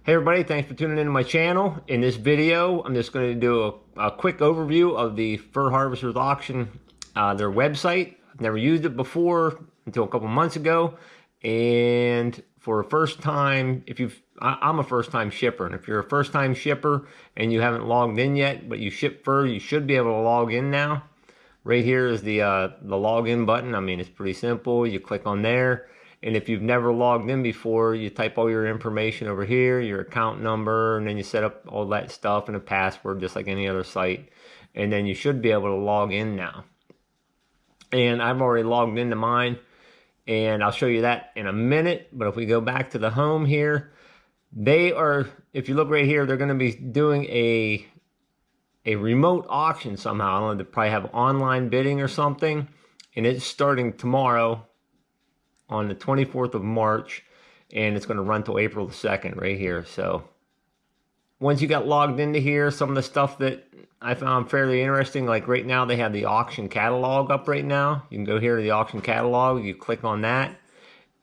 Hey everybody, thanks for tuning into my channel. In this video, I'm just going to do a quick overview of the Fur Harvesters Auction, their website. I've never used it before until a couple months ago. And for a first time, I'm a first time shipper. And if you're a first time shipper and you haven't logged in yet, but you ship fur, you should be able to log in now. Right here is the login button. I mean, it's pretty simple. You click on there. And if you've never logged in before, you type all your information over here, your account number, and then you set up all that stuff and a password just like any other site. And then you should be able to log in now. And I've already logged into mine, and I'll show you that in a minute. But if we go back to the home here, they are, if you look right here, they're going to be doing a remote auction somehow. I don't know, they probably have online bidding or something. And it's starting tomorrow on the 24th of March, and it's going to run till April the 2nd right here. So once you got logged into here, some of the stuff that I found fairly interesting, like right now they have the auction catalog up right now. You can go here to the auction catalog, you click on that,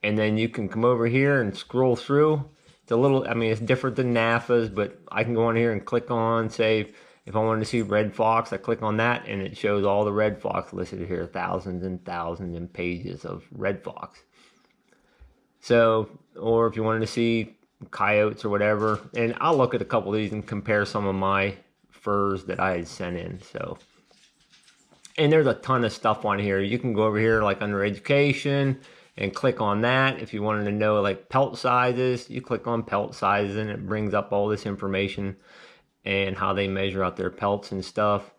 and then you can come over here and scroll through. It's a little, I mean, it's different than NAFA's, but I can go on here and click on, say, if I wanted to see red fox, I click on that and it shows all the red fox listed here, thousands and thousands of pages of red fox. So, or if you wanted to see coyotes or whatever, and I'll look at a couple of these and compare some of my furs that I had sent in. So, and there's a ton of stuff on here. You can go over here like under education and click on that. If you wanted to know like pelt sizes, you click on pelt sizes and it brings up all this information and how they measure out their pelts and stuff.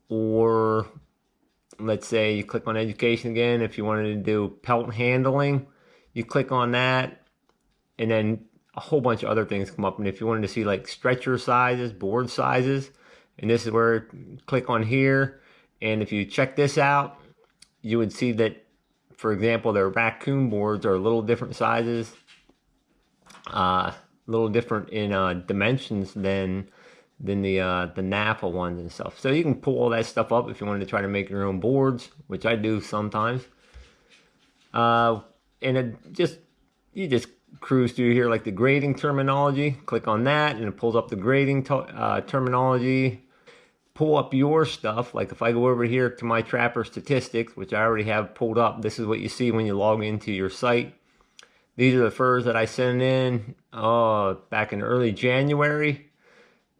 Or let's say you click on education again. If you wanted to do pelt handling, you click on that, and then a whole bunch of other things come up. And if you wanted to see like stretcher sizes, board sizes, and this is where click on here. And if you check this out, you would see that, for example, their raccoon boards are a little different sizes, a little different in dimensions than the NAFA ones and stuff. So you can pull all that stuff up if you wanted to try to make your own boards, which I do sometimes. And you just cruise through here like the grading terminology. Click on that and it pulls up the grading terminology. Pull up your stuff. Like if I go over here to my trapper statistics, which I already have pulled up, this is what you see when you log into your site. These are the furs that I sent in back in early January.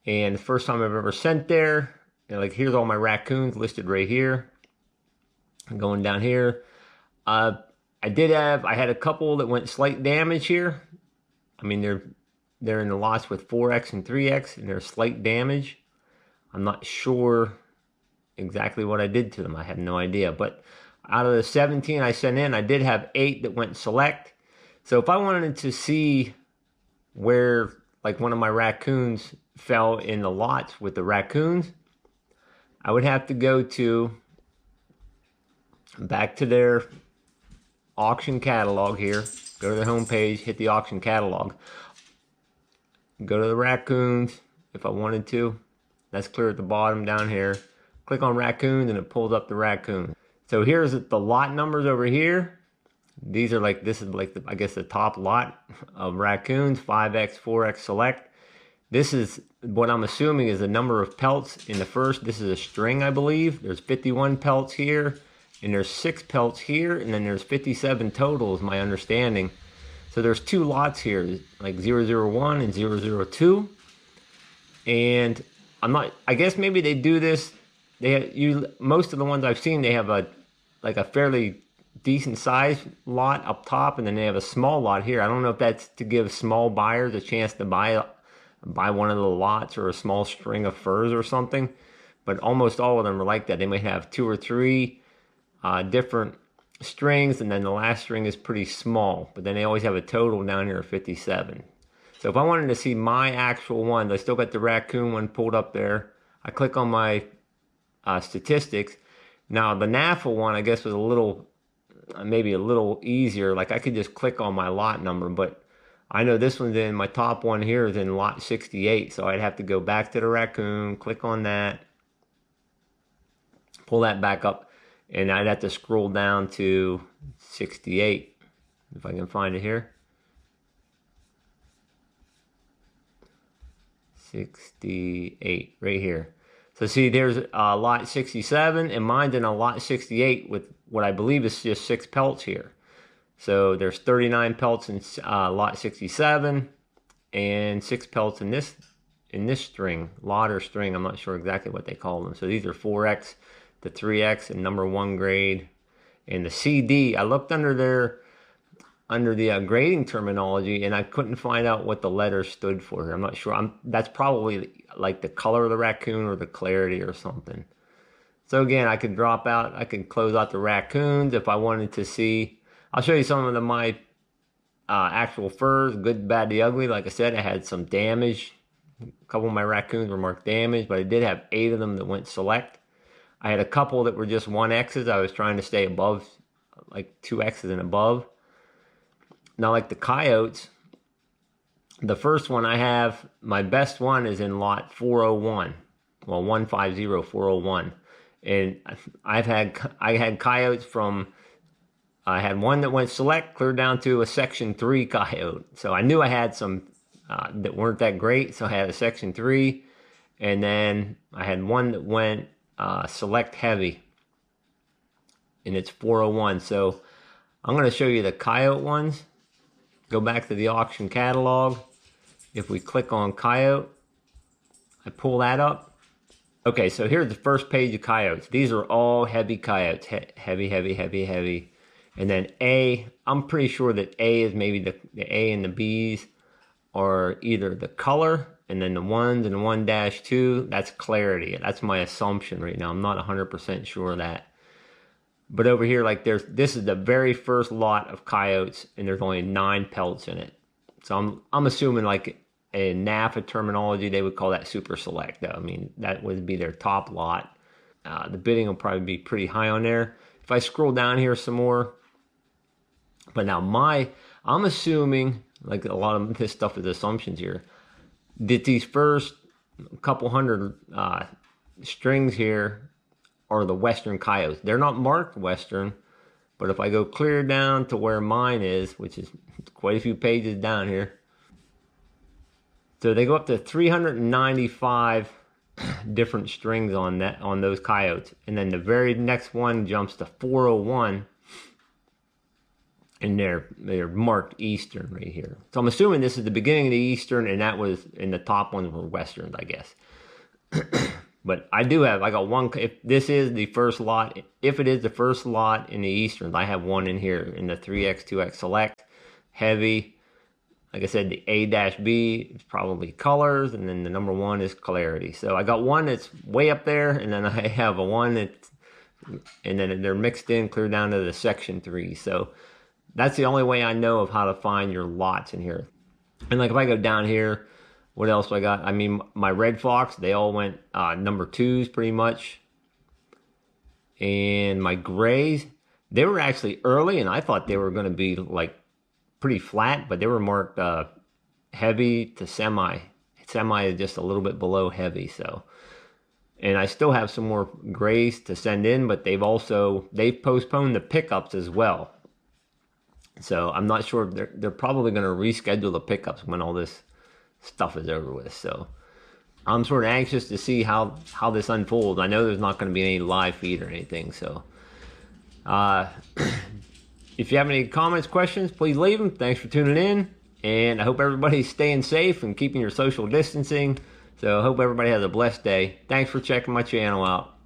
And the first time I've ever sent there. And like here's all my raccoons listed right here. Going down here. I had a couple that went slight damage here. I mean, they're in the lots with 4X and 3X, and they're slight damage. I'm not sure exactly what I did to them. I have no idea. But out of the 17 I sent in, I did have 8 that went select. So if I wanted to see where, like, one of my raccoons fell in the lots with the raccoons, I would have to go back to their auction catalog here, go to the home page, hit the auction catalog, go to the raccoons if I wanted to. That's clear at the bottom down here. Click on raccoons and it pulls up the raccoon. So here's the lot numbers over here. These are like, this is like I guess the top lot of raccoons, 5X, 4X select. This is what I'm assuming is the number of pelts in the first. This is a string, I believe. There's 51 pelts here. And there's 6 pelts here, and then there's 57 total is my understanding. So there's 2 lots here, like 001 and 002. And I guess maybe they do this, most of the ones I've seen, they have a fairly decent size lot up top, and then they have a small lot here. I don't know if that's to give small buyers a chance to buy one of the lots or a small string of furs or something. But almost all of them are like that. They may have 2 or 3 different strings, and then the last string is pretty small, but then they always have a total down here of 57. So if I wanted to see my actual one, I still got the raccoon one pulled up there. I click on my statistics. Now the NAFA one, I guess, was maybe a little easier. Like I could just click on my lot number, but I know this one's in, my top one here is in lot 68, so I'd have to go back to the raccoon, click on that, pull that back up. And I'd have to scroll down to 68, if I can find it here. 68 right here. So see, there's lot 67, and mine's in a lot 68 with what I believe is just 6 pelts here. So there's 39 pelts in lot 67, and 6 pelts in this string, lot or string. I'm not sure exactly what they call them. So these are 4X to 3X and number 1 grade. And the CD, I looked under there, under the grading terminology, and I couldn't find out what the letters stood for here. I'm not sure. That's probably like the color of the raccoon or the clarity or something. So again, I could drop out, I could close out the raccoons if I wanted to see. I'll show you some of my actual furs, good, bad, the ugly. Like I said, I had some damage. A couple of my raccoons were marked damaged, but I did have 8 of them that went select. I had a couple that were just 1Xs. I was trying to stay above, like 2Xs and above. Now, like the coyotes, the first one I have, my best one is in lot 401. Well, 150401. And I had coyotes from, I had one that went select, clear down to a section 3 coyote. So I knew I had some that weren't that great. So I had a section 3. And then I had one that went select heavy. And it's 401. So I'm going to show you the coyote ones. Go back to the auction catalog. If we click on coyote, I pull that up. Okay, so here's the first page of coyotes. These are all heavy coyotes. Heavy, heavy, heavy, heavy. And then A, I'm pretty sure that A is maybe the A and the B's are either the color, and then the 1s and the 1-2, that's clarity. That's my assumption right now. I'm not 100% sure of that. But over here, like this is the very first lot of coyotes, and there's only 9 pelts in it. So I'm assuming, like in NAFA terminology, they would call that super select, though. I mean, that would be their top lot. The bidding will probably be pretty high on there. If I scroll down here some more, but now I'm assuming, like a lot of this stuff is assumptions here, that these first couple hundred strings here are the Western coyotes. They're not marked Western, but if I go clear down to where mine is, which is quite a few pages down here, so they go up to 395 different strings on those coyotes, and then the very next one jumps to 401, and they're marked Eastern right here. So I'm assuming this is the beginning of the Eastern, and that was, in the top ones were Westerns, I guess. But I got one, if this is the first lot, if it is the first lot in the Easterns, I have one in here in the 3X, 2X select, heavy. Like I said, the A-B is probably colors, and then the number 1 is clarity. So I got one that's way up there, and then I have a one that's, and then they're mixed in clear down to the section 3. So that's the only way I know of how to find your lots in here. And like if I go down here, what else do I got? I mean, my Red Fox, they all went number 2s pretty much. And my grays, they were actually early, and I thought they were going to be like pretty flat, but they were marked heavy to semi. Semi is just a little bit below heavy. So, and I still have some more grays to send in, but they've postponed the pickups as well. So I'm not sure, they're probably going to reschedule the pickups when all this stuff is over with. So I'm sort of anxious to see how this unfolds. I know there's not going to be any live feed or anything. So if you have any comments, questions, please leave them. Thanks for tuning in, and I hope everybody's staying safe and keeping your social distancing. So I hope everybody has a blessed day. Thanks for checking my channel out.